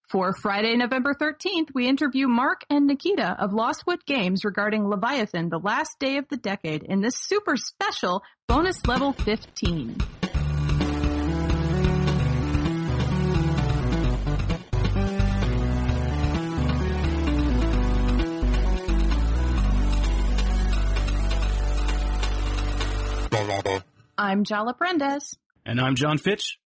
For Friday, November 13th, we interview Mark and Nikita of Lostwood Games regarding Leviathan, the last day of the decade, in this super special bonus level 15. I'm Jala Prendes. And I'm John Fitch.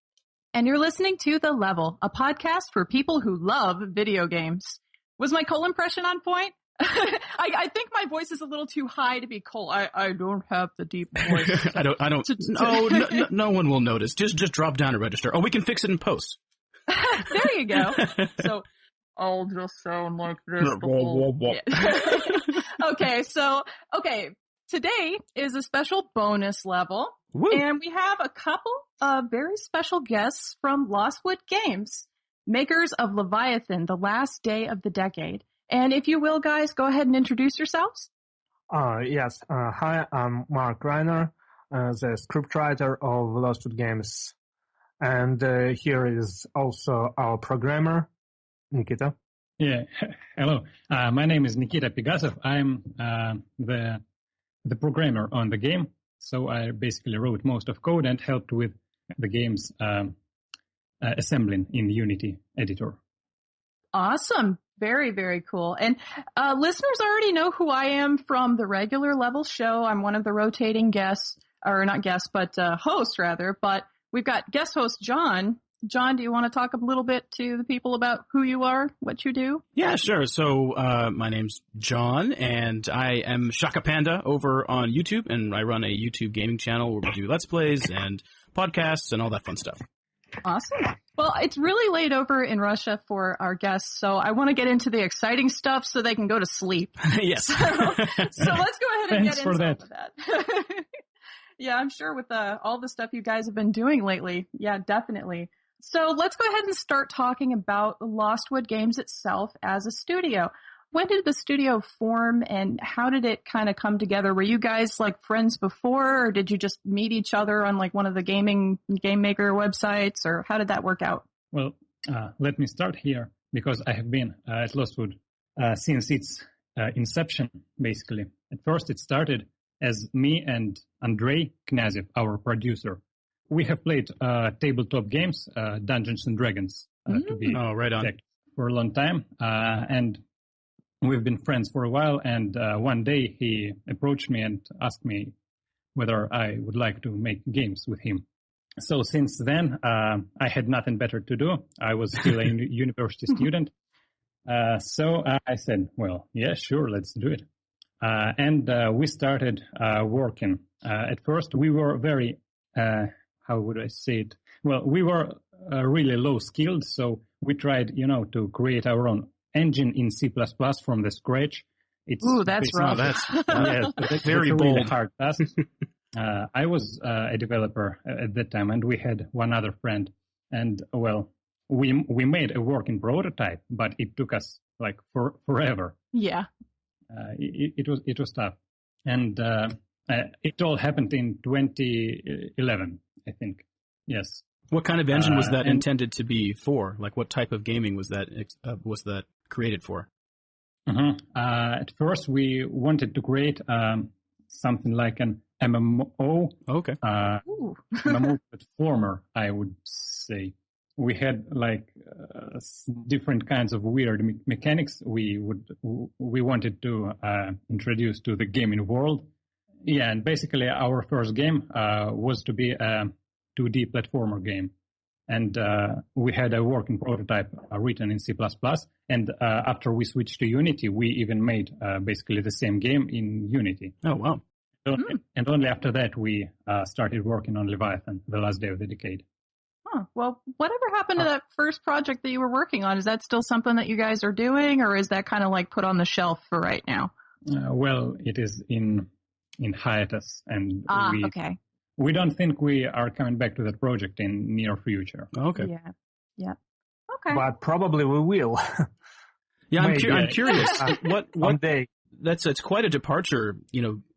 And you're listening to The Level, a podcast for people who love video games. Was my Cole impression on point? I think my voice is a little too high to be Cole. I don't have the deep voice. No one will notice. Just drop down a register. Oh, we can fix it in post. There you go. So I'll just sound like this. Okay. Today is a special bonus level. Woo. And we have a couple of very special guests from Lostwood Games, makers of Leviathan, the last day of the decade. And if you will, guys, go ahead and introduce yourselves. Yes. Hi, I'm Mark Rhainer, the scriptwriter of Lostwood Games. And here is also our programmer, Nikita. Yeah. Hello. My name is Nikita Pigasov. I'm the programmer on the game. So I basically wrote most of code and helped with the game's assembling in Unity editor. Awesome. Very, very cool. And listeners already know who I am from the regular level show. I'm one of the rotating guests, or not guests, but hosts rather. But we've got guest host John. John, do you want to talk a little bit to the people about who you are, what you do? Yeah, sure. So my name's John, and I am Shaka Panda over on YouTube, and I run a YouTube gaming channel where we do Let's Plays and podcasts and all that fun stuff. Awesome. Well, it's really late over in Russia for our guests, so I want to get into the exciting stuff so they can go to sleep. Yes. So let's go ahead and Thanks get for into that. that. Yeah, I'm sure with all the stuff you guys have been doing lately. Yeah, definitely. So let's go ahead and start talking about Lostwood Games itself as a studio. When did the studio form and how did it kind of come together? Were you guys like friends before, or did you just meet each other on like one of the game maker websites, or how did that work out? Well, let me start here because I have been at Lostwood since its inception, basically. At first it started as me and Andrei Knyazyev, our producer. We have played tabletop games, Dungeons and Dragons, to be right on. exact, for a long time. And we've been friends for a while. And one day he approached me and asked me whether I would like to make games with him. So since then, I had nothing better to do. I was still a university student. So I said, well, yeah, sure, let's do it. And we started working. At first, we were very... how would I say it? Well, we were really low skilled, so we tried, to create our own engine in C++ from the scratch. That's rough. That's very bold. Really hard task. I was a developer at that time, and we had one other friend. And well, we made a working prototype, but it took us like forever. Yeah. It was tough, and it all happened in 2011. I think. Yes. What kind of engine was that intended to be for? Like, what type of gaming was that created for? At first, we wanted to create something like an MMO. Okay. MMO platformer, I would say. We had like different kinds of weird mechanics we wanted to introduce to the gaming world. Yeah, and basically our first game was to be a 2D platformer game. And we had a working prototype written in C++. And after we switched to Unity, we even made basically the same game in Unity. Oh, wow. And only after that, we started working on Leviathan, the last day of the decade. Huh. Well, whatever happened to that first project that you were working on? Is that still something that you guys are doing, or is that kind of like put on the shelf for right now? Well, it is in hiatus, and we don't think we are coming back to that project in near future. Okay. Yeah. Okay. But probably we will. Yeah, I'm curious. What one day. It's quite a departure,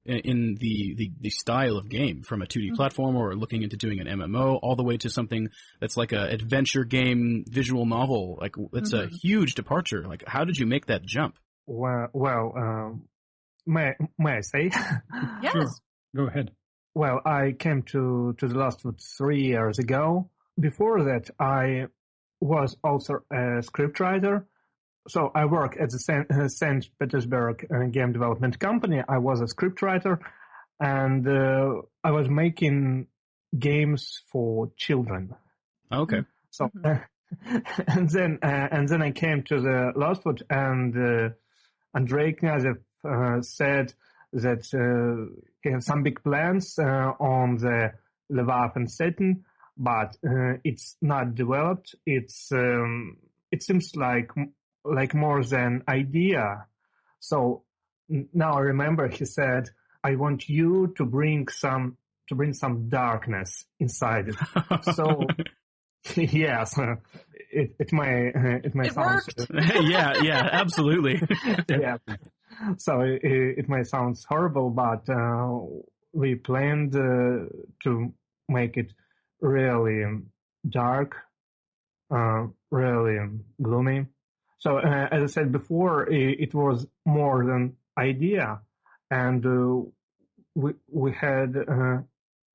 in the style of game, from a 2D platformer or looking into doing an MMO all the way to something that's like a adventure game visual novel. Like, it's a huge departure. Like, how did you make that jump? Well, may I say? Yes. Sure. Go ahead. Well, I came to the Lostwood 3 years ago. Before that, I was also a scriptwriter. So I work at the St. Petersburg game development company. I was a scriptwriter, and I was making games for children. Okay. So, and then I came to the Lostwood, and Andrei Knyazov said that he has some big plans on the Leviathan setting, but it's not developed. It seems like more than idea. So now I remember he said, "I want you to bring some darkness inside it." So yes, it may sound worked. yeah, absolutely. yeah. So it may sound horrible, but we planned to make it really dark, really gloomy. So as I said before, it was more than idea, and we had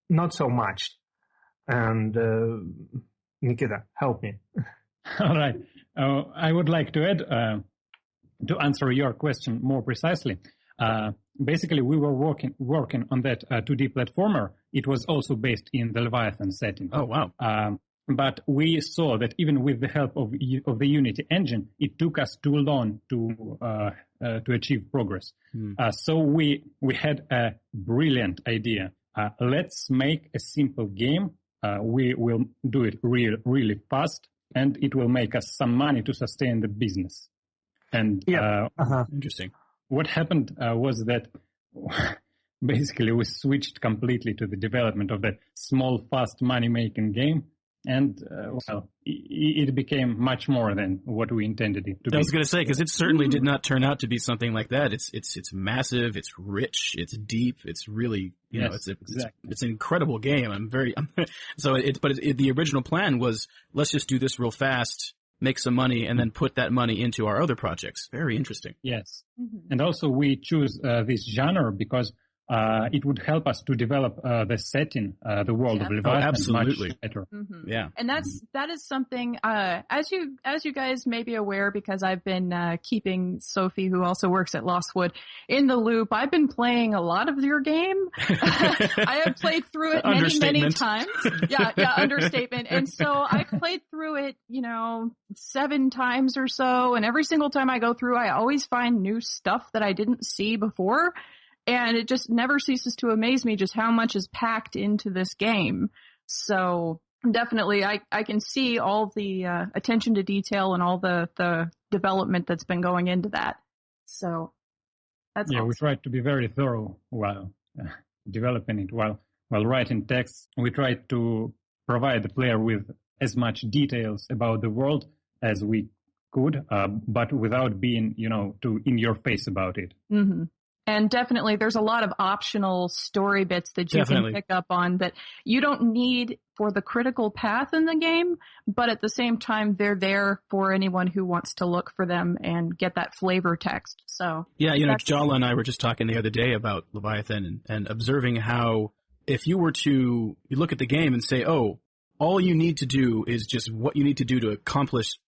not so much. And Nikita, help me. All right. I would like to add, to answer your question more precisely. Basically, we were working on that 2D platformer. It was also based in the Leviathan setting. Oh, wow. But we saw that even with the help of the Unity engine, it took us too long to achieve progress. So we had a brilliant idea. Let's make a simple game. We will do it really fast, and it will make us some money to sustain the business. And Interesting. What happened was that basically we switched completely to the development of that small, fast money-making game. And, it became much more than what we intended it to be. I was going to say, because it certainly did not turn out to be something like that. It's massive, it's rich, it's deep, it's really, it's an incredible game. The original plan was, let's just do this real fast, make some money, and then put that money into our other projects. Very interesting. Yes. And also we choose this genre because it would help us to develop the setting, the world of Leviathan much better. Yeah. And that is something, as you guys may be aware, because I've been keeping Sophie, who also works at Lostwood, in the loop. I've been playing a lot of your game. I have played through it many times. Yeah, understatement. And so I played through it, 7 times or so. And every single time I go through, I always find new stuff that I didn't see before. And it just never ceases to amaze me just how much is packed into this game. So definitely, I can see all the attention to detail and all the development that's been going into that. So that's awesome. We tried to be very thorough while developing it. While writing text, we tried to provide the player with as much details about the world as we could, but without being, too in your face about it. Mm-hmm. And definitely, there's a lot of optional story bits that you can pick up on that you don't need for the critical path in the game, but at the same time, they're there for anyone who wants to look for them and get that flavor text. So yeah, Jala and I were just talking the other day about Leviathan and observing how if you look at the game and say, oh, all you need to do is just what you need to do to accomplish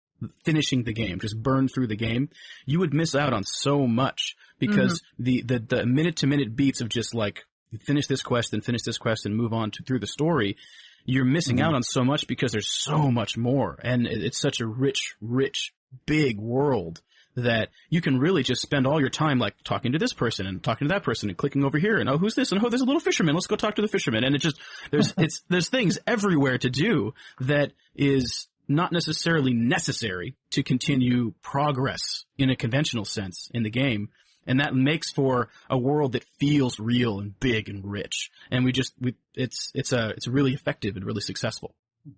finishing the game, just burn through the game, you would miss out on so much because the minute-to-minute beats of just like finish this quest and move on through the story, you're missing out on so much because there's so much more. And it's such a rich, big world that you can really just spend all your time like talking to this person and talking to that person and clicking over here and, oh, who's this? And, oh, there's a little fisherman. Let's go talk to the fisherman. And it just, there's things everywhere to do that is not necessarily necessary to continue progress in a conventional sense in the game. And that makes for a world that feels real and big and rich. And it's really effective and really successful.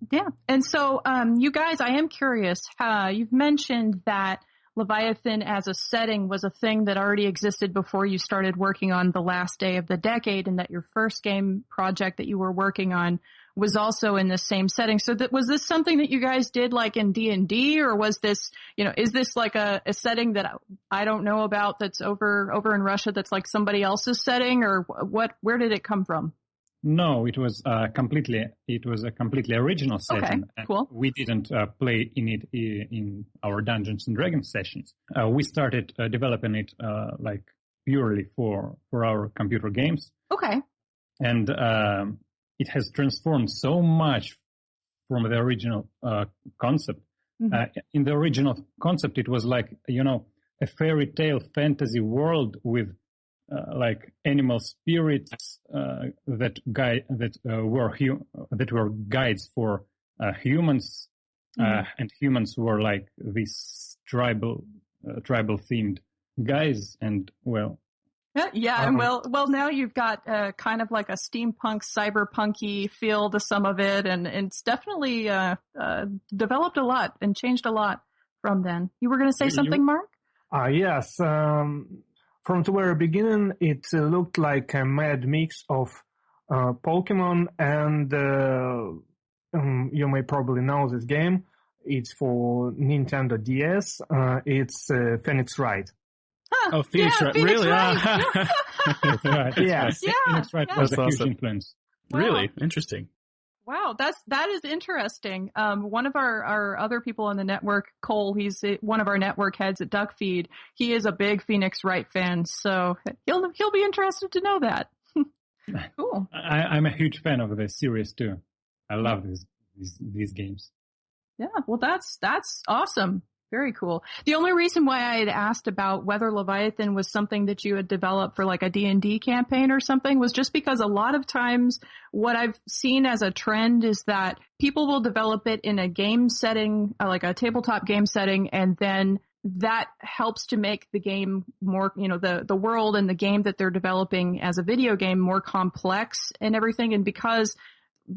Yeah. And so, you guys, I am curious, you've mentioned that Leviathan as a setting was a thing that already existed before you started working on The Last Day of the Decade, and that your first game project that you were working on was also in the same setting. So was this something that you guys did like in D&D, or was this, is this like a setting that I don't know about that's over in Russia that's like somebody else's setting, or where did it come from? No, it was a completely original setting. Okay, cool. We didn't play in it in our Dungeons and Dragons sessions. We started developing it like purely for our computer games. Okay. And it has transformed so much from the original concept. Mm-hmm. In the original concept, it was like, a fairy tale fantasy world with like animal spirits that were guides for humans, and humans were like these tribal themed guys, and well. Yeah, and well, now you've got kind of like a steampunk, cyberpunky feel to some of it, and it's definitely developed a lot and changed a lot from then. You were going to say something, Mark? Yes. From the very beginning, it looked like a mad mix of Pokemon and you may probably know this game. It's for Nintendo DS. It's Phoenix Wright. Huh, oh, Phoenix Wright. Really? Right. Yes. Yeah. Phoenix Wright was a huge influence. Wow. Really? Interesting. Wow, that is interesting. One of our other people on the network, Cole, he's one of our network heads at Duckfeed. He is a big Phoenix Wright fan, so he'll be interested to know that. Cool. I'm a huge fan of the series too. I love these games. Yeah, well, that's awesome. Very cool. The only reason why I had asked about whether Leviathan was something that you had developed for like a D&D campaign or something was just because a lot of times what I've seen as a trend is that people will develop it in a game setting, like a tabletop game setting, and then that helps to make the game more, the world and the game that they're developing as a video game more complex and everything. And because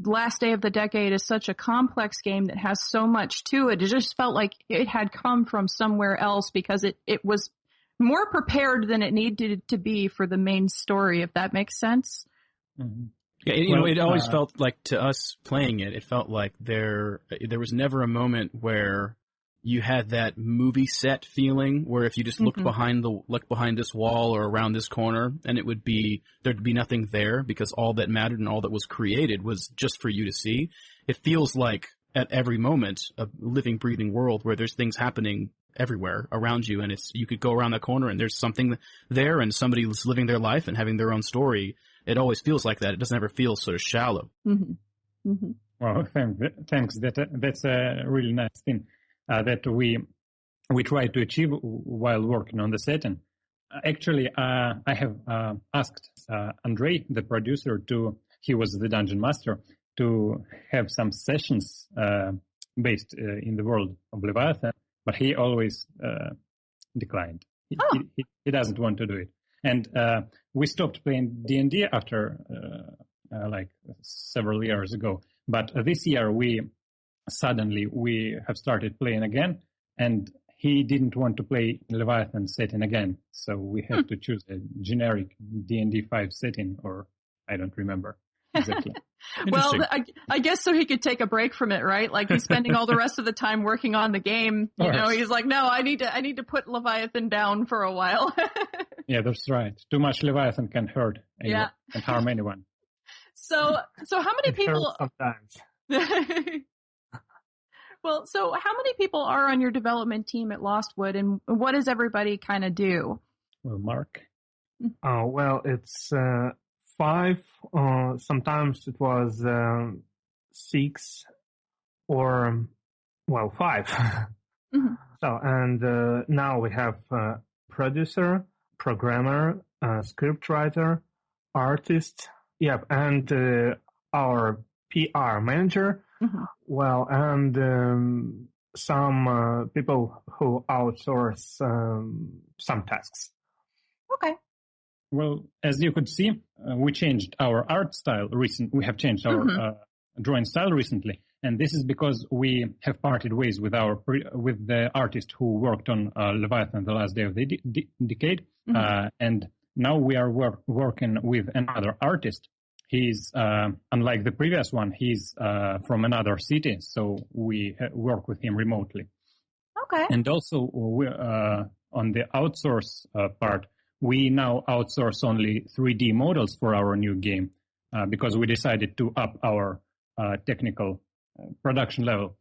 Last Day of the Decade is such a complex game that has so much to it, it just felt like it had come from somewhere else because it was more prepared than it needed to be for the main story, if that makes sense. Mm-hmm. Yeah, it always felt like, to us playing it, it felt like there was never a moment where you had that movie set feeling where if you just looked behind this wall or around this corner, and there'd be nothing there because all that mattered and all that was created was just for you to see. It feels like at every moment a living, breathing world where there's things happening everywhere around you, and you could go around that corner and there's something there and somebody's living their life and having their own story. It always feels like that. It doesn't ever feel sort of shallow. Mm-hmm. Mm-hmm. Well, thanks. That's a really nice thing. That we try to achieve while working on the setting. Actually, I have asked Andrei, the producer, he was the dungeon master, to have some sessions based in the world of Leviathan, but he always declined. He doesn't want to do it. And we stopped playing D&D after like several years ago. But this year we have started playing again, and he didn't want to play Leviathan setting again, so we had to choose a generic D&D 5 setting, or I don't remember exactly. Well, I guess so he could take a break from it, right? Like he's spending all the rest of the time working on the game. He's like, no, I need to put Leviathan down for a while. Yeah, that's right. Too much Leviathan can hurt anyone, can harm anyone. So how many people? Sometimes. Well, so how many people are on your development team at Lostwood, and what does everybody kind of do? Well, Mark? Well, it's 5. Sometimes it was 6 or, 5. Mm-hmm. So, and now we have producer, programmer, scriptwriter, artist, and our PR manager. Mm-hmm. Well, and some people who outsource some tasks. Okay. Well, as you could see, we changed our art style We have changed our drawing style recently, And this is because we have parted ways with with the artist who worked on Leviathan, the last day of the decade. And now we are working with another artist. He's, unlike the previous one, he's from another city, so we work with him remotely. Okay. And also, on the outsource part, we now outsource only 3D models for our new game because we decided to up our technical production level.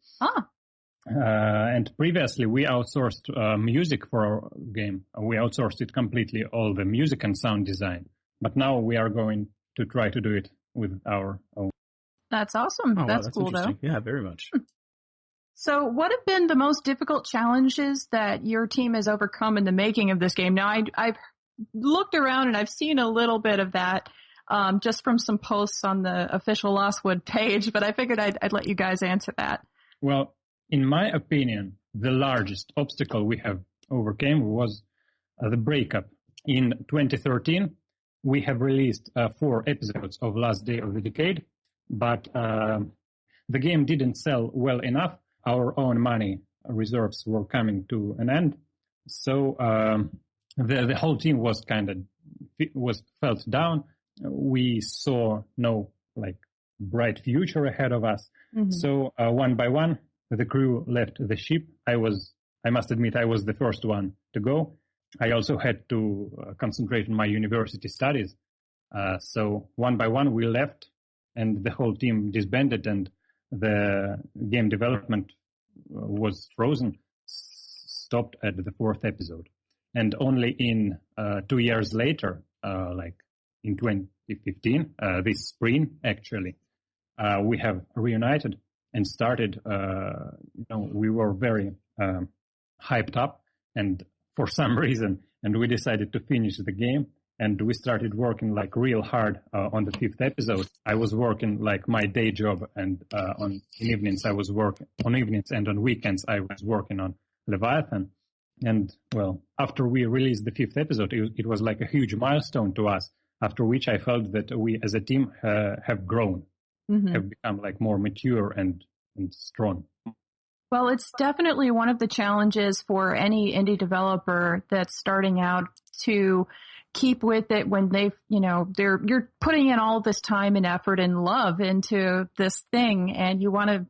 And previously, we outsourced music for our game. We outsourced it completely, all the music and sound design. But now we are going to try to do it with our own. That's awesome. Oh, that's wow, cool, though. Yeah, very much. So what have been the most difficult challenges that your team has overcome in the making of this game? Now, I've looked around and I've seen a little bit of that just from some posts on the official Lostwood page, but I figured I'd let you guys answer that. Well, in my opinion, the largest obstacle we have overcame was the breakup. In 2013, we have released 4 episodes of Last Day of the Decade, but the game didn't sell well enough. Our own money reserves were coming to an end, so the whole team was felt down. We saw no bright future ahead of us. So one by one, the crew left the ship. I must admit, I was the first one to go. I also had to concentrate on my university studies. So one by one, we left, and the whole team disbanded, and the game development was frozen, stopped at the 4th episode. And only in 2 years later, in 2015, this spring, actually, we have reunited and started, we were very hyped up, and for some reason, and we decided to finish the game. And we started working real hard on the 5th episode. I was working my day job, and on evenings on evenings and on weekends I was working on Leviathan. And well, after we released the 5th episode, it was like a huge milestone to us. After which I felt that we as a team have grown, have become more mature and strong. Well, it's definitely one of the challenges for any indie developer that's starting out to keep with it when you're putting in all this time and effort and love into this thing, and you want to,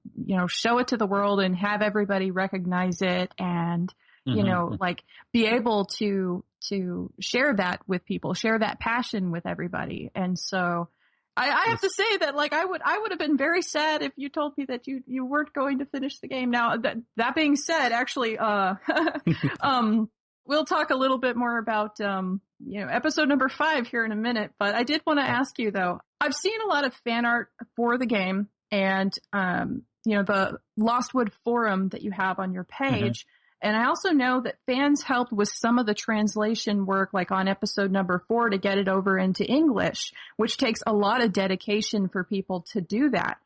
show it to the world and have everybody recognize it and, be able to share that with people, share that passion with everybody. And so I have to say that I would have been very sad if you told me that you weren't going to finish the game. Now that being said, actually, we'll talk a little bit more about, episode number 5 here in a minute, but I did want to ask you though, I've seen a lot of fan art for the game and, the Lostwood forum that you have on your page. And I also know that fans helped with some of the translation work, on episode number 4 to get it over into English, which takes a lot of dedication for people to do that.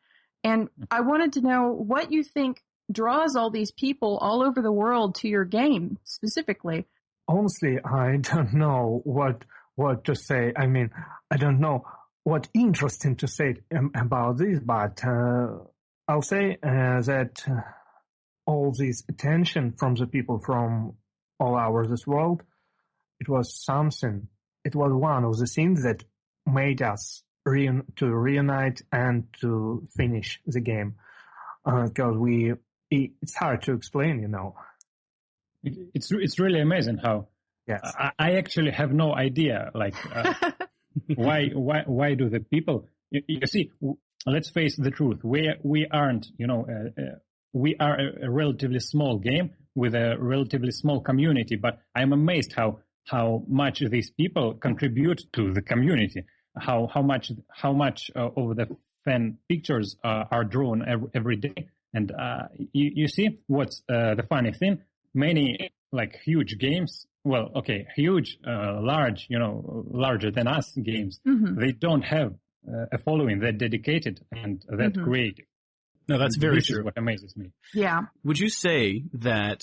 And I wanted to know what you think draws all these people all over the world to your game specifically. Honestly, I don't know what to say. I mean, I don't know what interesting to say about this, but I'll say that all this attention from the people from all over this world, it was something. It was one of the things that made us to reunite and to finish the game. Because it's hard to explain, It's really amazing how. Yes. I actually have no idea, why do the people? You see, let's face the truth. We aren't, we are a relatively small game with a relatively small community. But I'm amazed how much these people contribute to the community. How much of the fan pictures are drawn every day. And you see what's the funny thing? Many huge games, larger than us games, they don't have a following that dedicated and that creative. No, that's very true. Is what amazes me. Yeah. Would you say that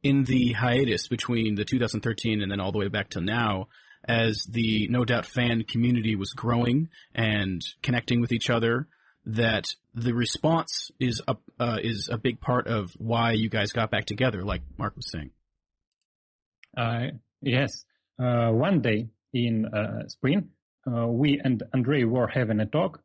in the hiatus between the 2013 and then all the way back to now, as the No Doubt fan community was growing and connecting with each other, that the response is a big part of why you guys got back together, like Mark was saying. Yes. One day in spring, we and Andrei were having a talk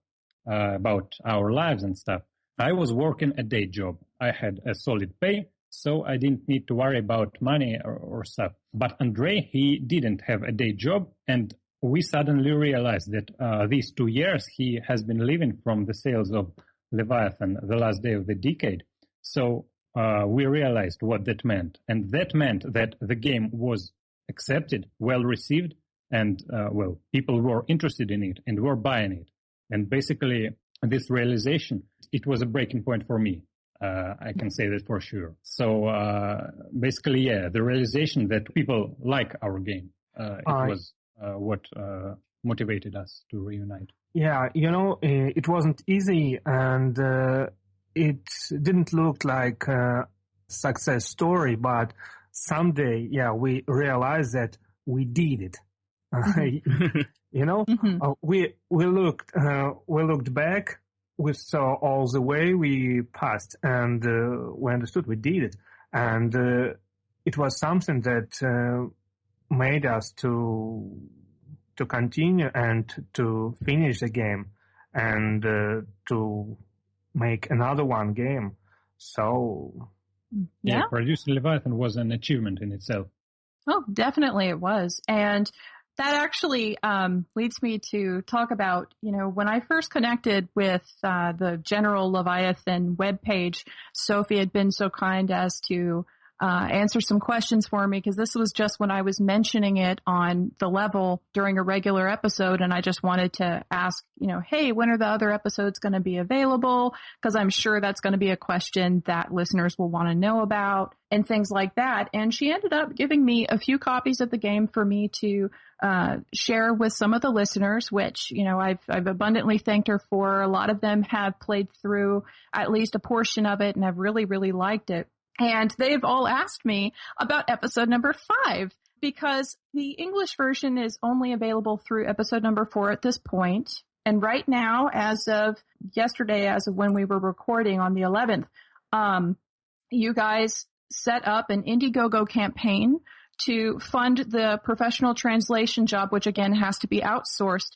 about our lives and stuff. I was working a day job. I had a solid pay, so I didn't need to worry about money or stuff. But Andrei, he didn't have a day job, and we suddenly realized that these 2 years he has been living from the sales of Leviathan, the last day of the decade. So we realized what that meant. And that meant that the game was accepted, well received, and people were interested in it and were buying it. And basically, this realization, it was a breaking point for me. I can say that for sure. So basically, the realization that people like our game, it was what motivated us to reunite. Yeah, it wasn't easy, and it didn't look like a success story, but someday, we realized that we did it. We looked back, we saw all the way we passed, and we understood we did it, and it was something that made us to continue and to finish the game and to make another one game. So producing Leviathan was an achievement in itself. Oh, definitely it was. And that actually leads me to talk about, when I first connected with the general Leviathan webpage, Sophie had been so kind as to answer some questions for me, because this was just when I was mentioning it on the level during a regular episode, and I just wanted to ask, hey, when are the other episodes going to be available? Because I'm sure that's going to be a question that listeners will want to know about and things like that. And she ended up giving me a few copies of the game for me to share with some of the listeners, which, I've abundantly thanked her for. A lot of them have played through at least a portion of it and have really, really liked it. And they've all asked me about episode number 5, because the English version is only available through episode number 4 at this point. And right now, as of yesterday, as of when we were recording on the 11th, you guys set up an Indiegogo campaign to fund the professional translation job, which again has to be outsourced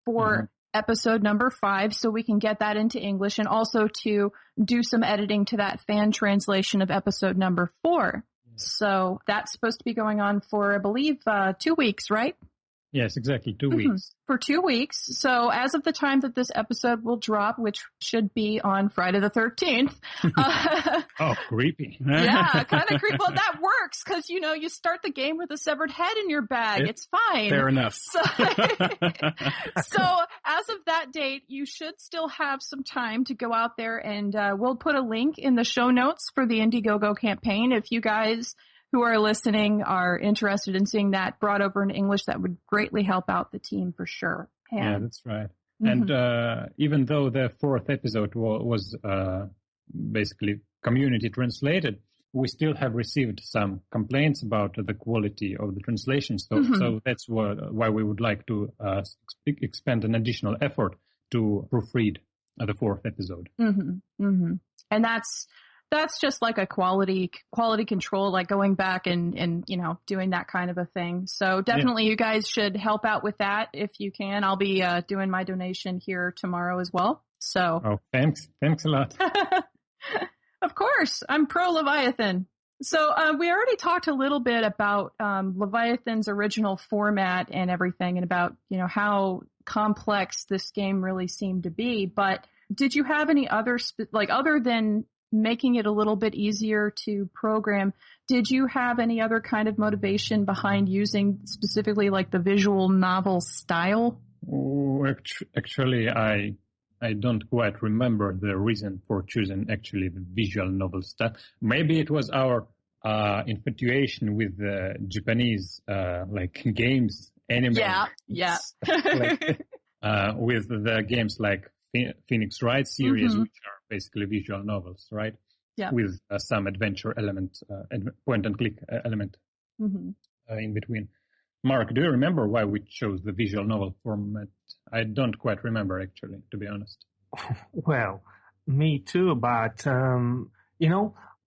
for episode number 5, so we can get that into English, and also to do some editing to that fan translation of episode number 4. So that's supposed to be going on for, I believe, 2 weeks, right? Yes, exactly, 2 weeks. For 2 weeks. So as of the time that this episode will drop, which should be on Friday the 13th. Oh, creepy. Yeah, kind of creepy. Well, that works because, you start the game with a severed head in your bag. It's fine. Fair enough. So as of that date, you should still have some time to go out there, and we'll put a link in the show notes for the Indiegogo campaign. If you guys who are listening are interested in seeing that brought over in English, that would greatly help out the team for sure. Yeah, that's right. And even though the 4th episode was basically community translated, we still have received some complaints about the quality of the translation. So that's why we would like to expend an additional effort to proofread the 4th episode. And that's just like a quality control, like going back and doing that kind of a thing. So definitely you guys should help out with that if you can. I'll be doing my donation here tomorrow as well. So thanks a lot. Of course, I'm pro Leviathan. So we already talked a little bit about Leviathan's original format and everything, and about how complex this game really seemed to be. But did you have any other other than making it a little bit easier to program, did you have any other kind of motivation behind using specifically like the visual novel style? Actually, I don't quite remember the reason for choosing actually the visual novel style. Maybe it was our infatuation with the Japanese games, anime. Yeah. With the games like Phoenix Wright series, which are basically visual novels, right? Yeah. With some adventure element, point and click element in between. Mark, do you remember why we chose the visual novel format? I don't quite remember, actually, to be honest. Well, me too, but,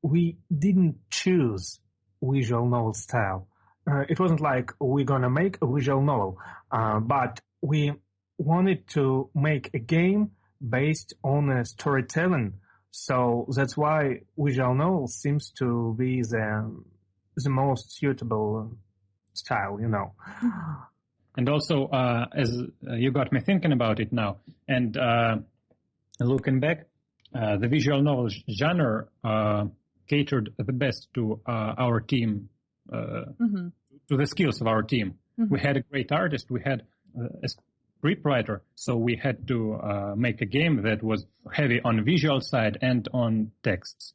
we didn't choose visual novel style. It wasn't like we're gonna make a visual novel, but we wanted to make a game based on a storytelling. So that's why visual novel seems to be the most suitable style, And also, as you got me thinking about it now, and looking back, the visual novel genre catered the best to our team, to the skills of our team. We had a great artist, we had a scriptwriter, so we had to make a game that was heavy on visual side and on texts.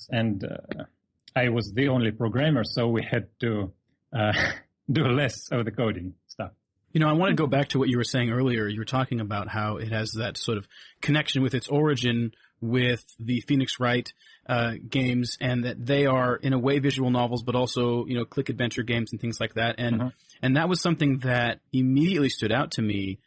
And I was the only programmer, so we had to do less of the coding stuff. I want to go back to what you were saying earlier. You were talking about how it has that sort of connection with its origin with the Phoenix Wright games, and that they are, in a way, visual novels, but also, click adventure games and things like that. And that was something that immediately stood out to me,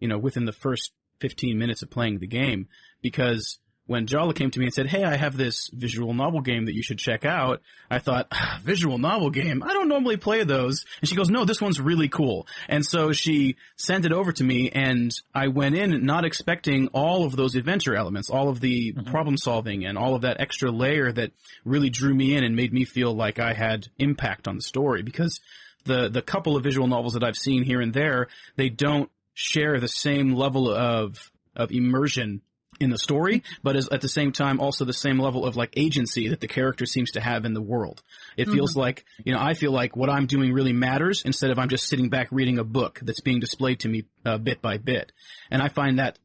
within the first 15 minutes of playing the game, because when Jala came to me and said, hey, I have this visual novel game that you should check out, I thought, visual novel game? I don't normally play those. And she goes, no, this one's really cool. And so she sent it over to me, and I went in not expecting all of those adventure elements, all of the problem solving and all of that extra layer that really drew me in and made me feel like I had impact on the story, because the couple of visual novels that I've seen here and there, they don't share the same level of immersion in the story, but is at the same time also the same level of agency that the character seems to have in the world. It feels like, I feel like what I'm doing really matters, instead of I'm just sitting back reading a book that's being displayed to me bit by bit. And I find that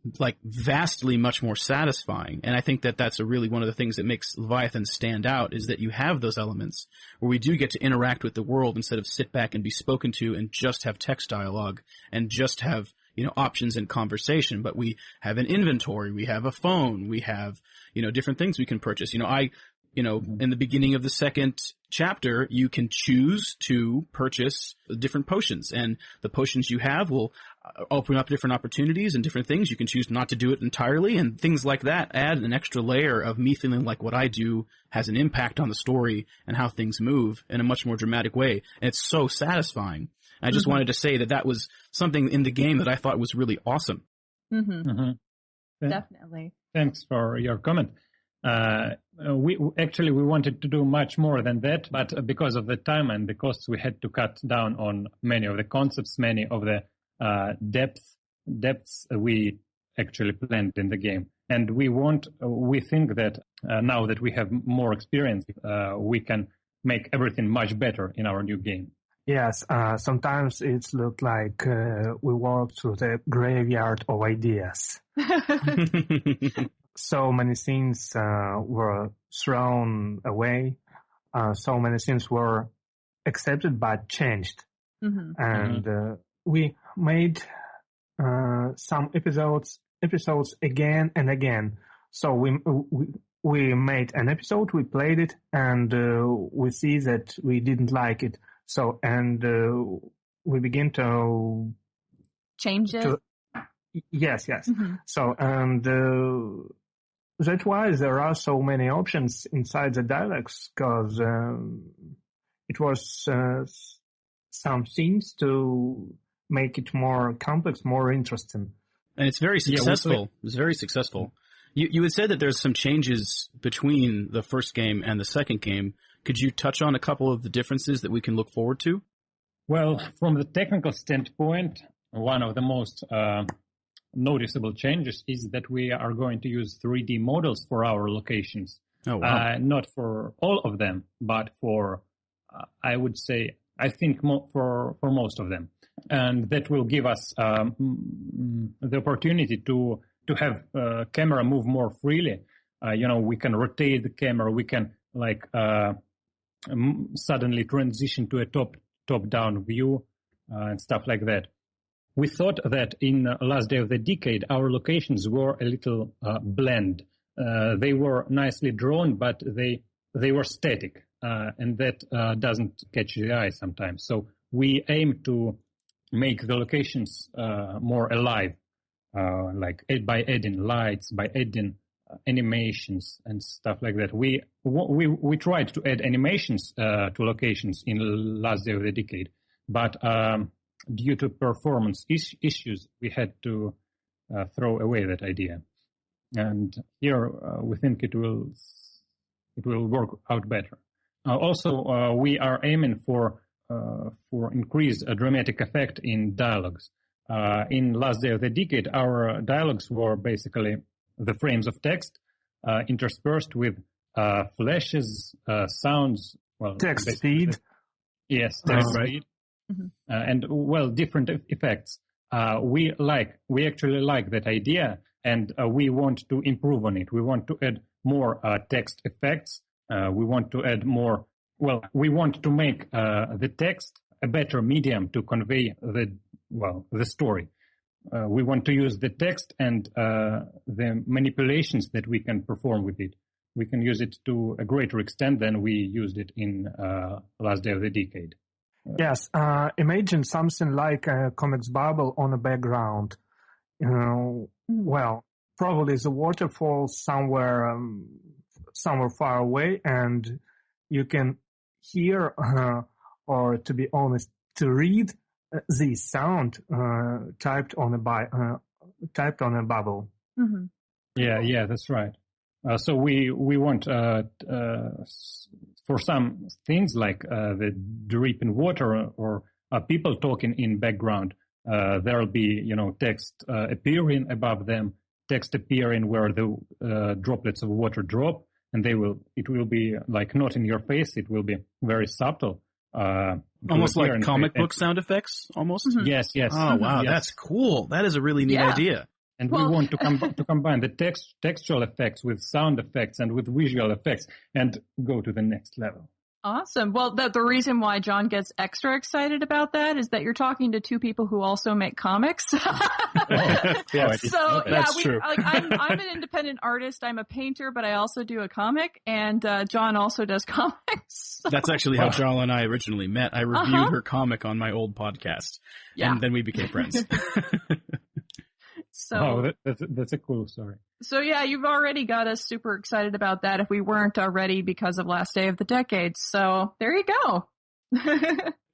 vastly much more satisfying. And I think that that's really one of the things that makes Leviathan stand out, is that you have those elements where we do get to interact with the world instead of sit back and be spoken to and just have text dialogue and just have options and conversation, but we have an inventory, we have a phone, we have, different things we can purchase. In the beginning of the second chapter, you can choose to purchase different potions, and the potions you have will open up different opportunities and different things. You can choose not to do it entirely, and things like that add an extra layer of me feeling like what I do has an impact on the story and how things move in a much more dramatic way. And it's so satisfying. I just wanted to say that was something in the game that I thought was really awesome. Definitely. Thanks for your comment. We wanted to do much more than that, but because of the time and the costs, we had to cut down on many of the concepts, many of the depths we actually planned in the game. And we think that now that we have more experience, we can make everything much better in our new game. Yes, sometimes it's looked like we walked through the graveyard of ideas. So many things were thrown away. So many things were accepted but changed. And we made some episodes again and again. So we made an episode, we played it, and we see that we didn't like it. So, and we begin to change it. Yes. So, and that's why there are so many options inside the dialects, because it was some things to make it more complex, more interesting. And it's very successful. It's very successful. You had said that there's some changes between the first game and the second game. Could you touch on a couple of the differences that we can look forward to? Well, from the technical standpoint, one of the most noticeable changes is that we are going to use 3D models for our locations. Oh, wow. Not for all of them, but for, I think for most of them. And that will give us the opportunity to have camera move more freely. We can rotate the camera, we can suddenly transition to a top-down view and stuff like that. We thought that in Last Day of the Decade, our locations were a little bland. They were nicely drawn, but they were static, and that doesn't catch the eye sometimes. So we aim to make the locations more alive, by adding lights, by adding animations and stuff like that. We tried to add animations to locations in last day of the decade, but due to performance issues, we had to throw away that idea. And here we think it will work out better. Also, we are aiming for increased dramatic effect in dialogues. In last day of the decade, our dialogues were basically the frames of text interspersed with flashes, sounds. Well, text speed. Yes, text speed, and different effects. We actually like that idea, and we want to improve on it. We want to add more text effects. We want to add more. Well, we want to make the text a better medium to convey the story. We want to use the text and the manipulations that we can perform with it. We can use it to a greater extent than we used it in last day of the decade. Yes, imagine something like a comics bubble on a background. Probably the waterfall somewhere far away, and you can hear, or to be honest, to read the sound typed on a bubble. Mm-hmm. Yeah, that's right. So we want for some things like the dripping water or people talking in background, there'll be text appearing above them, text appearing where the droplets of water drop, and it will be like not in your face. It will be very subtle. Almost like comic book sound effects, almost? Mm-hmm. Yes. Oh, wow, yes. That's cool. That is a really neat idea. And we want to combine the textual effects with sound effects and with visual effects and go to the next level. Awesome. Well, the reason why John gets extra excited about that is that you're talking to two people who also make comics. True. I'm an independent artist. I'm a painter, but I also do a comic, and John also does comics. That's actually how Jala and I originally met. I reviewed her comic on my old podcast, and then we became friends. So, that's a cool story. So yeah, you've already got us super excited about that if we weren't already because of last day of the decade. So there you go.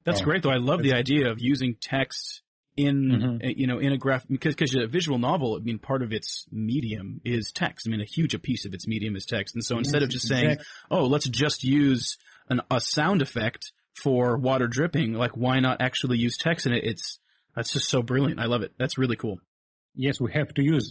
That's great though. I love the idea of using text in, in a graphic, because a visual novel, I mean, part of its medium is text. I mean, a huge piece of its medium is text. And so instead of just saying, let's just use a sound effect for water dripping, like why not actually use text in it? That's just so brilliant. I love it. That's really cool. Yes, we have to use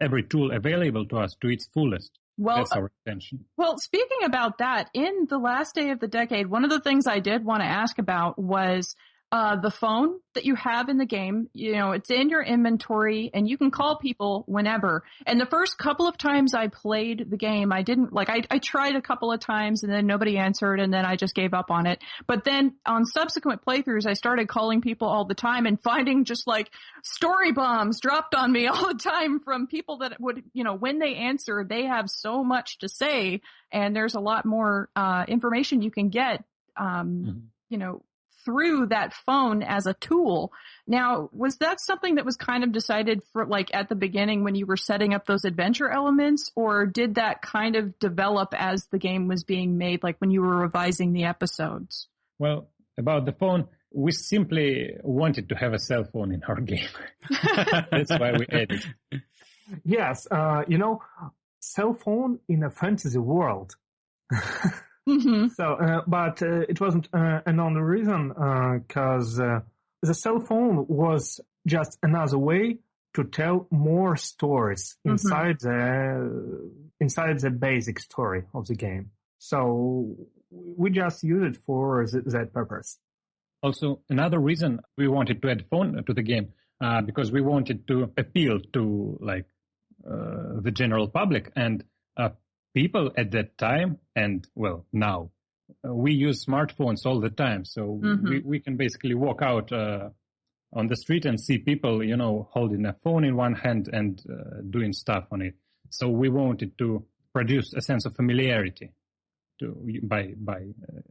every tool available to us to its fullest. Well, that's our intention. Well, speaking about that, in the last day of the decade, one of the things I did want to ask about was the phone that you have in the game. It's in your inventory and you can call people whenever. And the first couple of times I played the game, I didn't I tried a couple of times and then nobody answered and then I just gave up on it. But then on subsequent playthroughs, I started calling people all the time and finding just story bombs dropped on me all the time from people that would, when they answer, they have so much to say and there's a lot more information you can get, through that phone as a tool. Now, was that something that was kind of decided for at the beginning when you were setting up those adventure elements, or did that kind of develop as the game was being made, when you were revising the episodes? Well, about the phone, we simply wanted to have a cell phone in our game. That's why we added. Yes, cell phone in a fantasy world. Mm-hmm. So, but it wasn't another reason, because the cell phone was just another way to tell more stories inside the basic story of the game. So we just use it for that purpose. Also, another reason we wanted to add phone to the game, because we wanted to appeal to the general public and people at that time, and now we use smartphones all the time, so we can basically walk out on the street and see people, holding a phone in one hand and doing stuff on it. So we wanted to produce a sense of familiarity by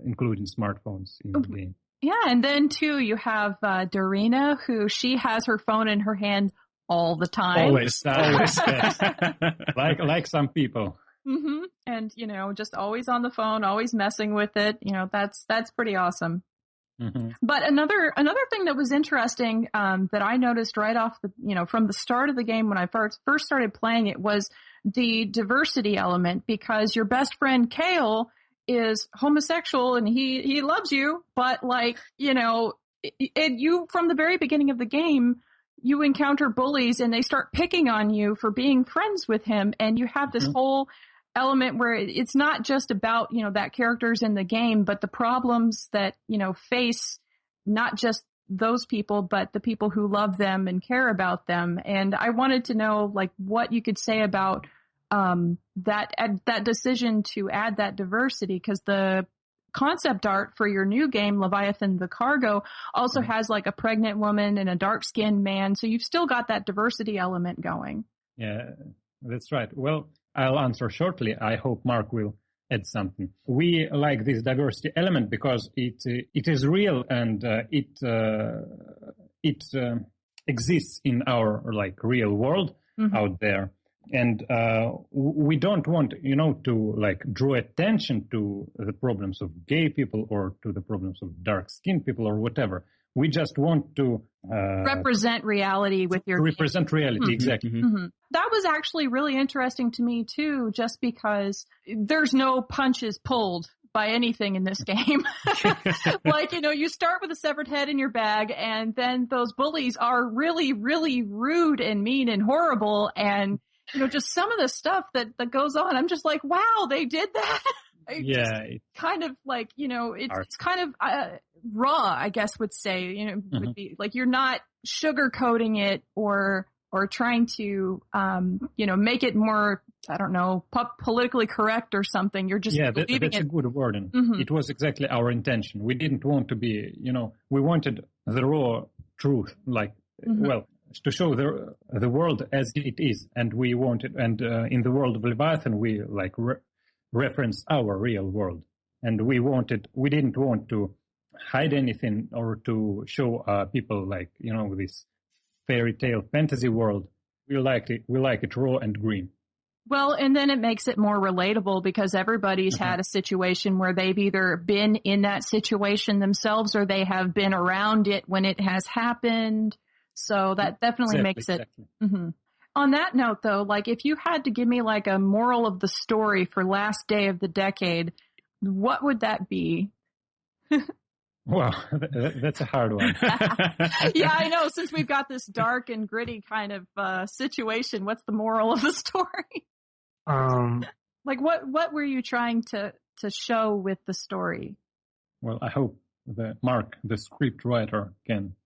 including smartphones in the game. Yeah, and then too, you have Darina, who she has her phone in her hand all the time. Always, yes. like some people. Mm-hmm. And, just always on the phone, always messing with it. That's pretty awesome. Mm-hmm. But another thing that was interesting, that I noticed right off from the start of the game when I first started playing it was the diversity element, because your best friend Kale is homosexual and he loves you, but you from the very beginning of the game, you encounter bullies and they start picking on you for being friends with him, and you have this whole element where it's not just about, that character's in the game, but the problems that, face not just those people, but the people who love them and care about them. And I wanted to know, what you could say about that decision to add that diversity, because the concept art for your new game, Leviathan the Cargo, also has a pregnant woman and a dark-skinned man, so you've still got that diversity element going. Yeah, that's right. Well, I'll answer shortly. I hope Mark will add something. We like this diversity element because it is real, and it exists in our real world out there. And we don't want, to draw attention to the problems of gay people or to the problems of dark-skinned people or whatever. We just want to represent reality with your represent reality, exactly. That was actually really interesting to me too, just because there's no punches pulled by anything in this game. You start with a severed head in your bag, and then those bullies are really, really rude and mean and horrible, and just some of the stuff that goes on. I'm just like, wow, they did that. It's kind of it's kind of raw, I guess would say, would be you're not sugarcoating it or trying to, make it more, I don't know, politically correct or something. You're just believing that's it. A good word. And it was exactly our intention. We didn't want to be, we wanted the raw truth, to show the world as it is. And we wanted, and in the world of Leviathan, we reference our real world. And we didn't want to hide anything or to show people this fairy tale fantasy world. We like it raw and green. Well, and then it makes it more relatable because everybody's had a situation where they've either been in that situation themselves or they have been around it when it has happened. So that definitely makes it. On that note, though, if you had to give me a moral of the story for last day of the decade, what would that be? Well, that's a hard one. Yeah, I know. Since we've got this dark and gritty kind of situation, what's the moral of the story? What were you trying to show with the story? Well, I hope that Mark, the script writer, can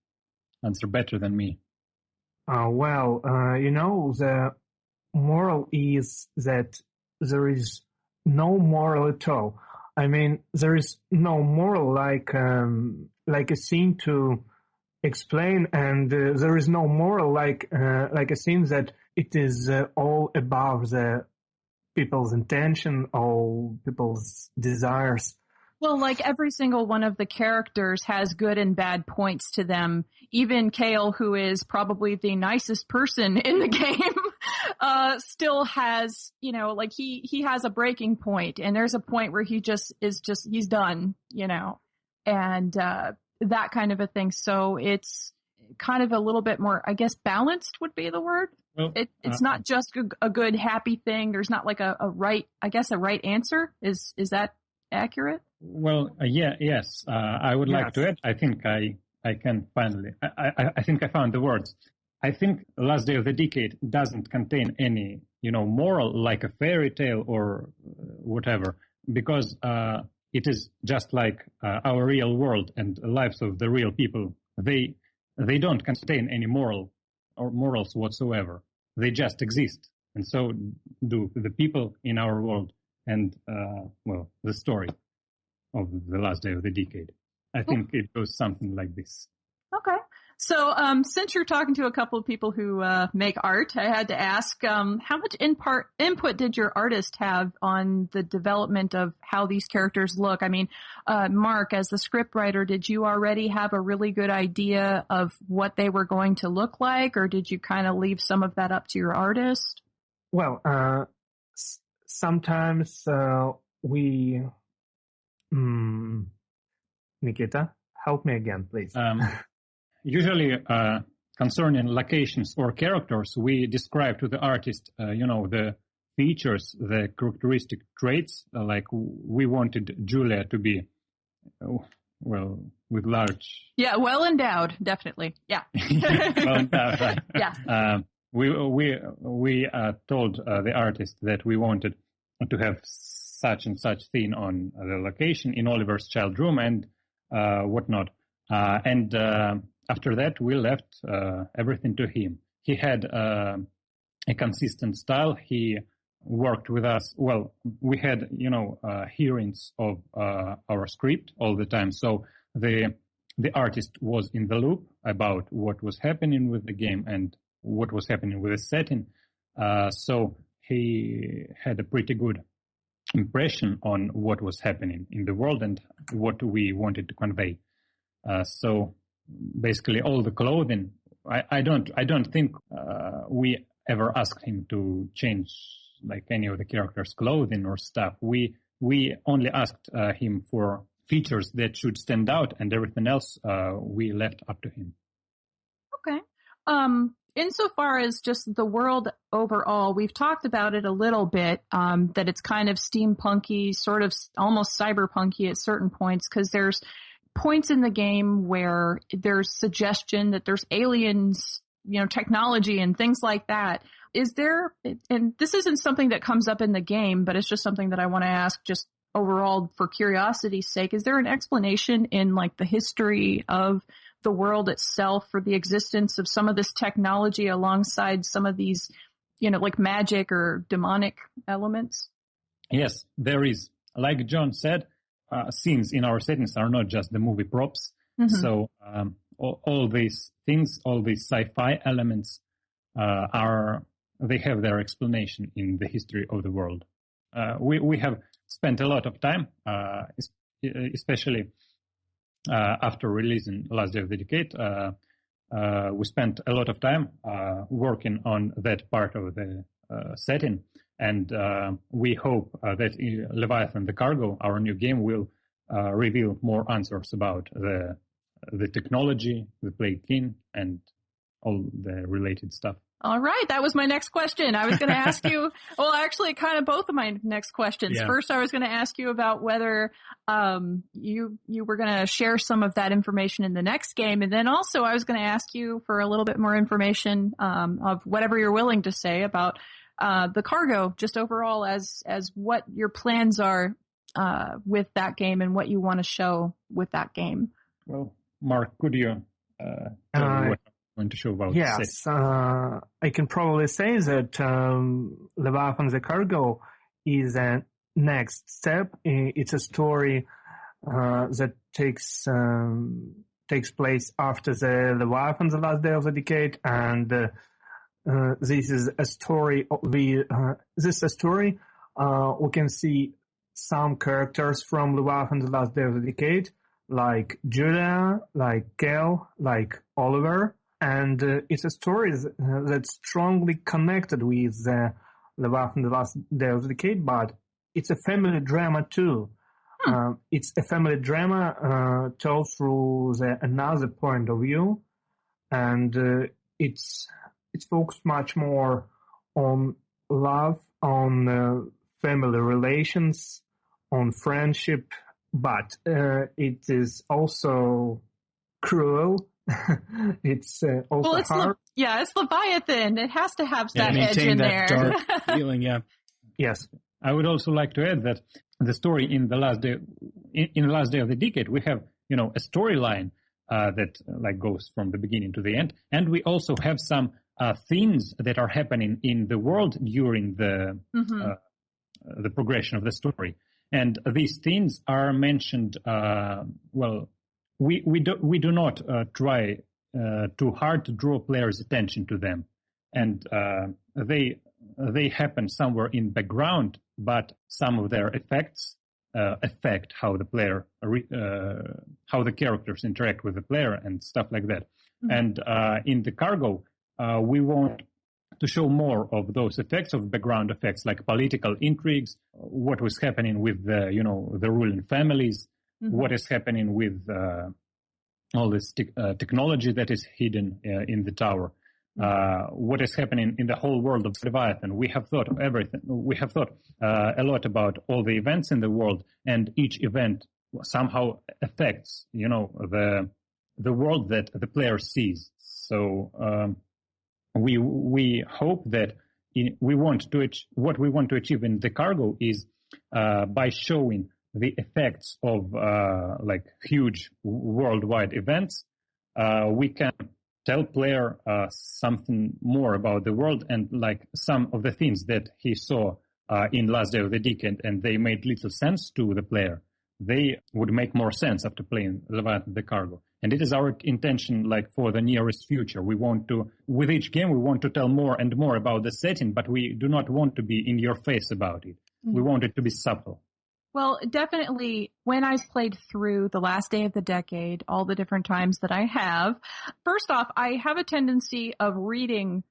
answer better than me. The moral is that there is no moral at all. I mean, there is no moral like a scene to explain, and there is no moral like a scene that it is all above the people's intention or people's desires. Well, every single one of the characters has good and bad points to them. Even Kale, who is probably the nicest person in the game, still has, he has a breaking point, and there's a point where he's done, and that kind of a thing. So it's kind of a little bit more, I guess, balanced would be the word. Well, it's not just a good, happy thing. There's not a right answer. Is that accurate? Well, yes. I would like to add. I think I can finally. I think I found the words. I think Last Day of the Decade doesn't contain any, moral like a fairy tale or whatever, because it is just like our real world and lives of the real people. They don't contain any moral or morals whatsoever. They just exist, and so do the people in our world and the story of the Last Day of the Decade. I think it goes something like this. Okay. So, since you're talking to a couple of people who make art, I had to ask, how much input did your artist have on the development of how these characters look? I mean, Mark, as the scriptwriter, did you already have a really good idea of what they were going to look like, or did you kind of leave some of that up to your artist? Well, sometimes we... Nikita, help me again, please. Usually, concerning locations or characters, we describe to the artist, the features, the characteristic traits. Like we wanted Julia to be, with large. Yeah, well endowed, definitely. Yeah. Well endowed, right? Yeah. We told the artist that we wanted to have such and such thing on the location in Oliver's child room and whatnot. After that, we left everything to him. He had a consistent style. He worked with us. Well, we had, hearings of our script all the time. So the artist was in the loop about what was happening with the game and what was happening with the setting. So he had a pretty good impression on what was happening in the world and what we wanted to convey. So basically all the clothing, I don't think we ever asked him to change like any of the characters' clothing or stuff. We only asked him for features that should stand out, and everything else we left up to him. Okay. Insofar as just the world overall, we've talked about it a little bit, that it's kind of steampunky, sort of almost cyberpunky at certain points, because there's points in the game where there's suggestion that there's aliens, technology and things like that. Is there, and this isn't something that comes up in the game, but it's just something that I want to ask just overall for curiosity's sake, is there an explanation in like the history of the world itself for the existence of some of this technology alongside some of these, like magic or demonic elements? Yes, there is. Like John said, scenes in our settings are not just the movie props. Mm-hmm. So all these things, all these sci-fi elements they have their explanation in the history of the world. We have spent a lot of time, especially after releasing Last Day of the Decade, we spent a lot of time working on that part of the setting, and we hope that Leviathan, the Cargo, our new game, will reveal more answers about the technology, the Plague King, and all the related stuff. All right. That was my next question. I was going to ask you, well, actually kind of both of my next questions. Yeah. First, I was going to ask you about whether you were going to share some of that information in the next game. And then also I was going to ask you for a little bit more information of whatever you're willing to say about the Cargo, just overall as what your plans are with that game and what you want to show with that game. Well, Mark, could you tell me what going to show about? Yes, I can probably say that Leviathan the Cargo is a next step. It's a story that takes place after the Leviathan, the Last Day of the Decade, and this is a story. We can see some characters from Leviathan, the Last Day of the Decade, like Julia, like Kel, like Oliver. And it's a story that's strongly connected with Leviathan, the Last Day of the Decade, but it's a family drama too. It's a family drama told through another point of view, and it's focused much more on love, on family relations, on friendship, but it is also cruel. It's also hard. It's Leviathan. It has to have that edge in there. Dark feeling, yeah. Yes. I would also like to add that the story in the Last Day of the Decade, we have, a storyline that like goes from the beginning to the end, and we also have some things that are happening in the world during the progression of the story, and these things are mentioned. We do not try too hard to draw players' attention to them, and they happen somewhere in background, but some of their effects affect how the player, how the characters interact with the player and stuff like that. Mm-hmm. And in the cargo, we want to show more of those effects, of background effects, like political intrigues, what was happening with the ruling families, mm-hmm. what is happening with all this technology that is hidden in the tower. What is happening in the whole world of Leviathan. We have thought of everything. We have thought a lot about all the events in the world, and each event somehow affects, the world that the player sees. So we hope that what we want to achieve in the cargo is by showing the effects of like huge worldwide events, we can tell player something more about the world, and like some of the things that he saw in Last Day of the Decade, and they made little sense to the player, they would make more sense after playing Leviathan the Cargo. And it is our intention, like, for the nearest future. We want to, with each game, we want to tell more and more about the setting, but we do not want to be in your face about it. Mm-hmm. We want it to be subtle. Well, definitely, when I've played through The Last Day of the Decade, all the different times that I have, first off, I have a tendency of rereading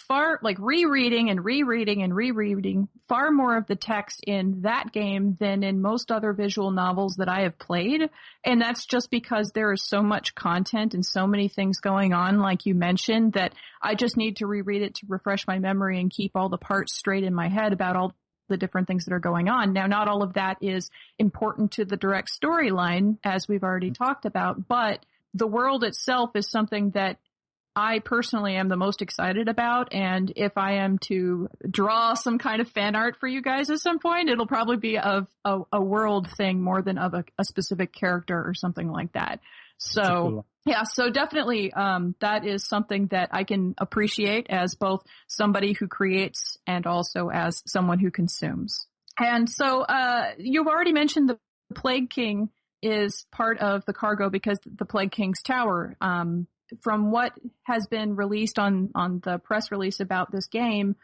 and rereading far more of the text in that game than in most other visual novels that I have played. And that's just because there is so much content and so many things going on, like you mentioned, that I just need to reread it to refresh my memory and keep all the parts straight in my head about all the different things that are going on. Now, not all of that is important to the direct storyline, as we've already talked about, but the world itself is something that I personally am the most excited about, and if I am to draw some kind of fan art for you guys at some point, it'll probably be of a world thing more than of a specific character or something like that. So, cool. Yeah, so definitely that is something that I can appreciate as both somebody who creates and also as someone who consumes. And so you've already mentioned the Plague King is part of the cargo because the Plague King's tower, from what has been released on the press release about this game,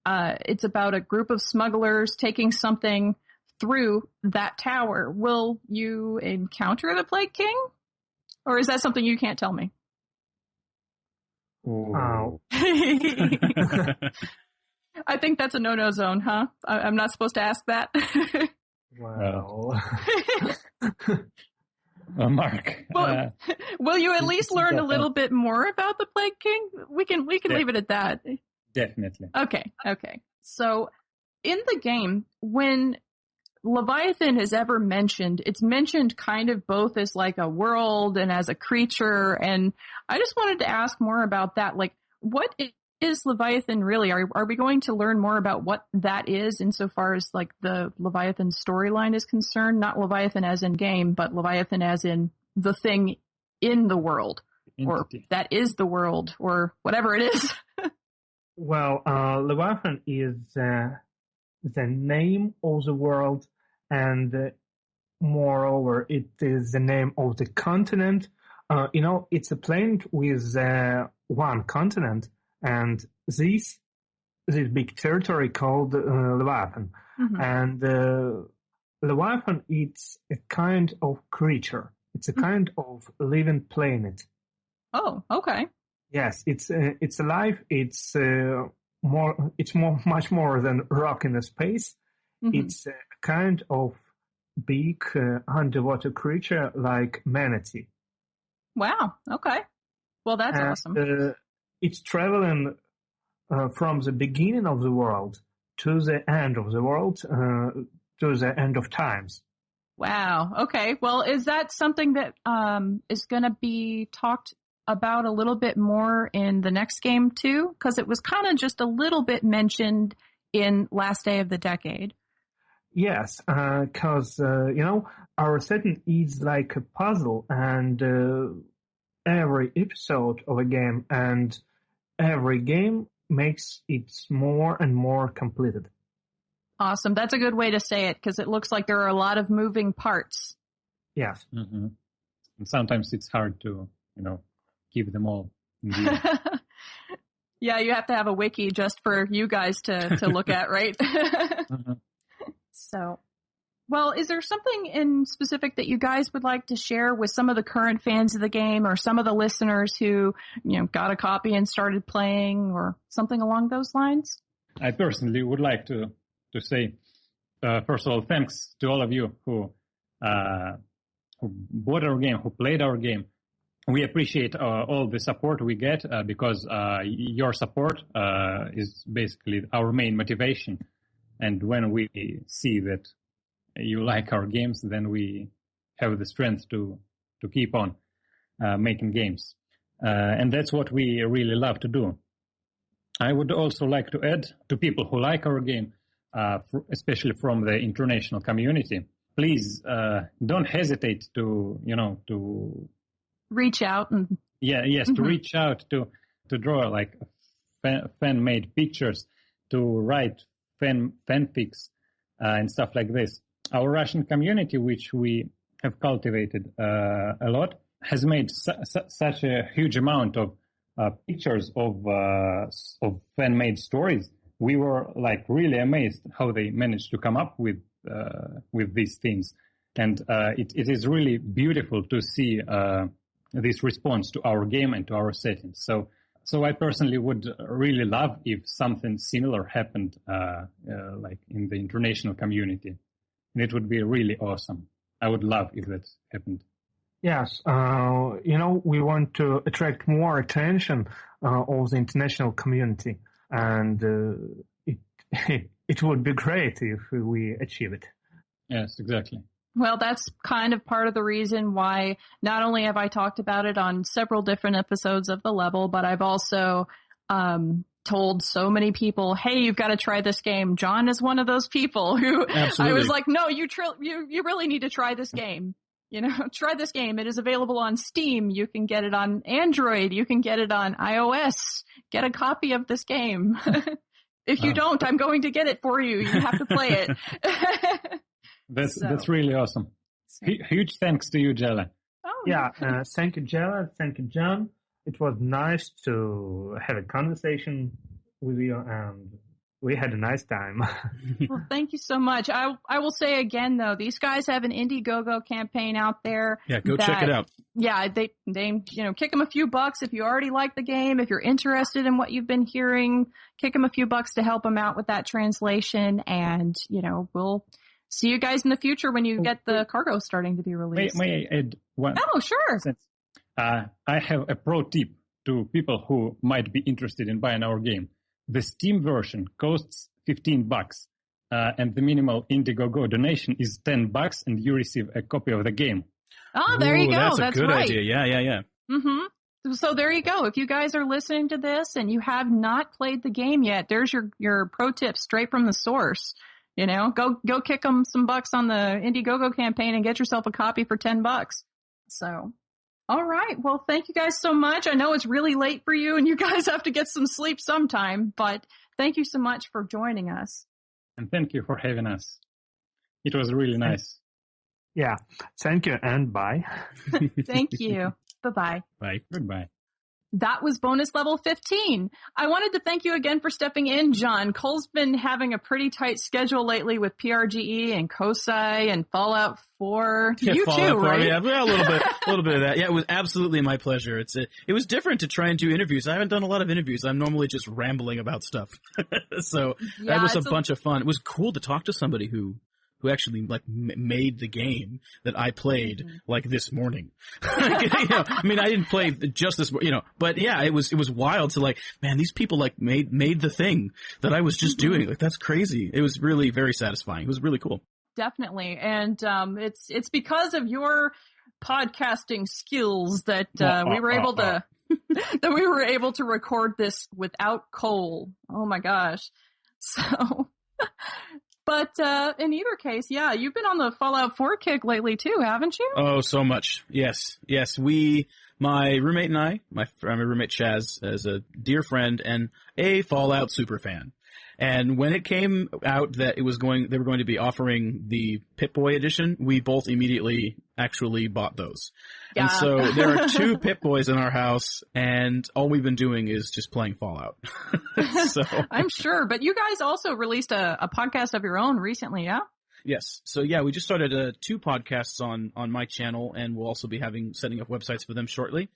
it's about a group of smugglers taking something through that tower. Will you encounter the Plague King? Or is that something you can't tell me? Oh. I think that's a no-no zone, huh? I'm not supposed to ask that. Well... Mark. Well, will you at least learn a little bit more about the Plague King? We can leave it at that. Definitely. Okay. So, in the game, when Leviathan is ever mentioned, it's mentioned kind of both as like a world and as a creature, and I just wanted to ask more about that. Like, what is Leviathan really? Are we going to learn more about what that is insofar as like the Leviathan storyline is concerned? Not Leviathan as in game, but Leviathan as in the thing in the world, or that is the world, or whatever it is. Well, Leviathan is the name of the world, and moreover, it is the name of the continent. It's a planet with one continent, and this big territory called Leviathan. Mm-hmm. And Leviathan, it's a kind of creature. It's a kind of living planet. Oh, okay. Yes, it's alive. It's much more than rock in the space. Mm-hmm. It's a kind of big underwater creature like manatee. Wow. Okay. Well, that's awesome. It's traveling from the beginning of the world to the end of the world, to the end of times. Wow. Okay. Well, is that something that is going to be talked about a little bit more in the next game too? Because it was kind of just a little bit mentioned in Last Day of the Decade. Yes, because our setting is like a puzzle, and every episode of a game and every game makes it more and more completed. Awesome. That's a good way to say it, because it looks like there are a lot of moving parts. Yes. Mm-hmm. And sometimes it's hard to, keep them all. Yeah, you have to have a wiki just for you guys to look at, right? So, well, is there something in specific that you guys would like to share with some of the current fans of the game or some of the listeners who, got a copy and started playing or something along those lines? I personally would like to say, first of all, thanks to all of you who bought our game, who played our game. We appreciate all the support we get because your support is basically our main motivation. And when we see that you like our games, then we have the strength to keep on making games. And that's what we really love to do. I would also like to add to people who like our game, especially from the international community, please don't hesitate to reach out and to reach out, to draw like fan-made pictures, to write fanfics and stuff like this. Our Russian community, which we have cultivated a lot, has made such a huge amount of pictures of fan-made stories. We were like really amazed how they managed to come up with these things, and it is really beautiful to see this response to our game and to our settings. So I personally would really love if something similar happened like in the international community. And it would be really awesome. I would love if that happened. Yes, we want to attract more attention of the international community, and it would be great if we achieve it. Yes, exactly. Well, that's kind of part of the reason why not only have I talked about it on several different episodes of The Level, but I've also told so many people, hey, you've got to try this game. John is one of those people who Absolutely. I was like, no, you really need to try this game. Try this game. It is available on Steam. You can get it on Android. You can get it on iOS. Get a copy of this game. If you don't, I'm going to get it for you. You have to play it. That's really awesome. Huge thanks to you, Jala. Oh, yeah. Thank you, Jala. Thank you, John. It was nice to have a conversation with you, and we had a nice time. Well, thank you so much. I will say again, though, these guys have an Indiegogo campaign out there. Yeah, go check it out. Yeah, they kick them a few bucks if you already like the game. If you're interested in what you've been hearing, kick them a few bucks to help them out with that translation, and we'll see you guys in the future when you get the cargo starting to be released. May I add one? Oh, sure. I have a pro tip to people who might be interested in buying our game. The Steam version costs $15, and the minimal Indiegogo donation is $10, and you receive a copy of the game. Oh, there you go. That's a good right. idea. Yeah. Mm-hmm. So there you go. If you guys are listening to this and you have not played the game yet, there's your pro tip straight from the source. Go kick them some bucks on the Indiegogo campaign and get yourself a copy for $10. So, all right. Well, thank you guys so much. I know it's really late for you and you guys have to get some sleep sometime, but thank you so much for joining us. And thank you for having us. It was really nice. Yeah. Thank you and bye. Thank you. Bye-bye. Bye. Goodbye. That was bonus level 15. I wanted to thank you again for stepping in, John. Cole's been having a pretty tight schedule lately with PRGE and COSI and Fallout 4. You Fallout too, 4, right? Yeah, a little bit of that. Yeah, it was absolutely my pleasure. It was different to try and do interviews. I haven't done a lot of interviews. I'm normally just rambling about stuff. So that was a bunch of fun. It was cool to talk to somebody who actually made the game that I played this morning. I didn't play just this, but yeah, it was wild to man, these people made the thing that I was just doing. That's crazy. It was really very satisfying. It was really cool. Definitely. And it's because of your podcasting skills that we were able to record this without Cole. Oh my gosh. So but in either case, yeah, you've been on the Fallout 4 kick lately too, haven't you? Oh, so much. Yes. My roommate and I, my roommate Chaz, is a dear friend and a Fallout super fan. And when it came out that they were going to be offering the Pip-Boy edition, we both immediately actually bought those. Yeah. And so there are 2 Pip-Boys in our house, and all we've been doing is just playing Fallout. So I'm sure. But you guys also released a podcast of your own recently, yeah? Yes. So yeah, we just started 2 podcasts on my channel, and we'll also be setting up websites for them shortly.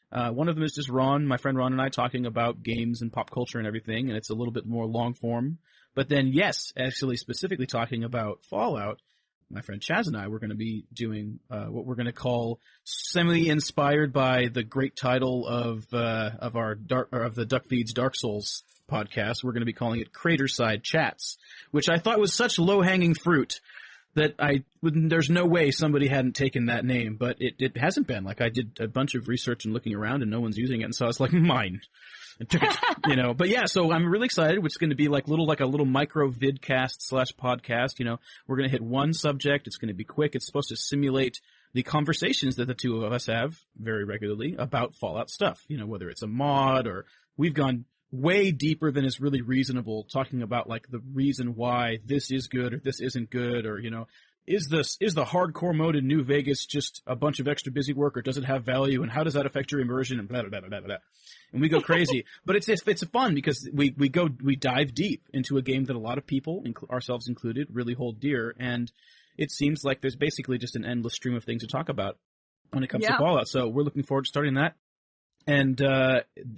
One of them is just my friend Ron and I talking about games and pop culture and everything, and it's a little bit more long form. But then, yes, actually specifically talking about Fallout, my friend Chaz and I were going to be doing what we're going to call semi-inspired by the great title of the Duckfeed's Dark Souls podcast. We're going to be calling it Craterside Chats, which I thought was such low-hanging fruit that there's no way somebody hadn't taken that name, but it hasn't been. Like, I did a bunch of research and looking around, and no one's using it, and so I was like, mine. And took it, But yeah, so I'm really excited, which is going to be like a little micro vidcast / podcast. We're going to hit one subject. It's going to be quick. It's supposed to simulate the conversations that the 2 of us have very regularly about Fallout stuff. Whether it's a mod or we've gone way deeper than is really reasonable, talking about like the reason why this is good or this isn't good, or is the hardcore mode in New Vegas just a bunch of extra busy work, or does it have value, and how does that affect your immersion, and blah blah blah blah blah. And we go crazy, but it's fun because we dive deep into a game that a lot of people, ourselves included, really hold dear, and it seems like there's basically just an endless stream of things to talk about when it comes to Fallout. So we're looking forward to starting that. And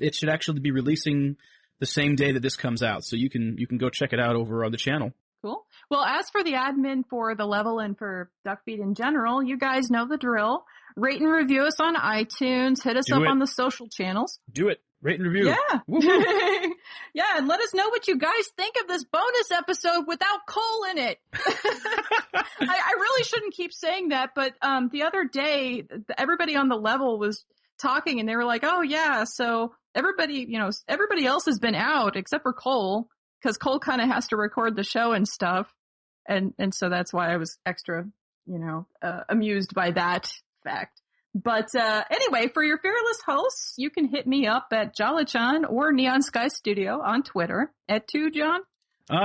it should actually be releasing the same day that this comes out, so you can go check it out over on the channel. Cool. Well, as for the admin for the level and for Duckfeed in general, you guys know the drill. Rate and review us on iTunes. Hit us up on the social channels. Do it. Rate and review. Yeah. Yeah, and let us know what you guys think of this bonus episode without Cole in it. I really shouldn't keep saying that, but the other day, everybody on the level was talking, and they were like, oh yeah, so everybody else has been out except for Cole, because Cole kind of has to record the show and stuff, and so that's why I was extra amused by that fact. But anyway, for your fearless hosts, you can hit me up at Jala-chan or Neon Sky Studio on Twitter. At 2, John?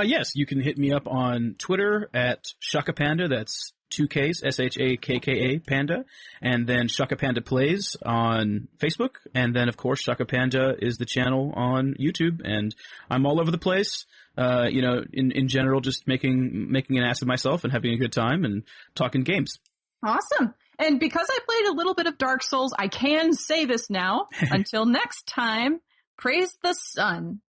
Yes, you can hit me up on Twitter at Shaka Panda. That's 2 Ks, SHAKKA Panda, and then Shaka Panda Plays on Facebook, and then of course Shaka Panda is the channel on YouTube, and I'm all over the place. In general, just making an ass of myself and having a good time and talking games. Awesome. And because I played a little bit of Dark Souls, I can say this now. Until next time, praise the sun.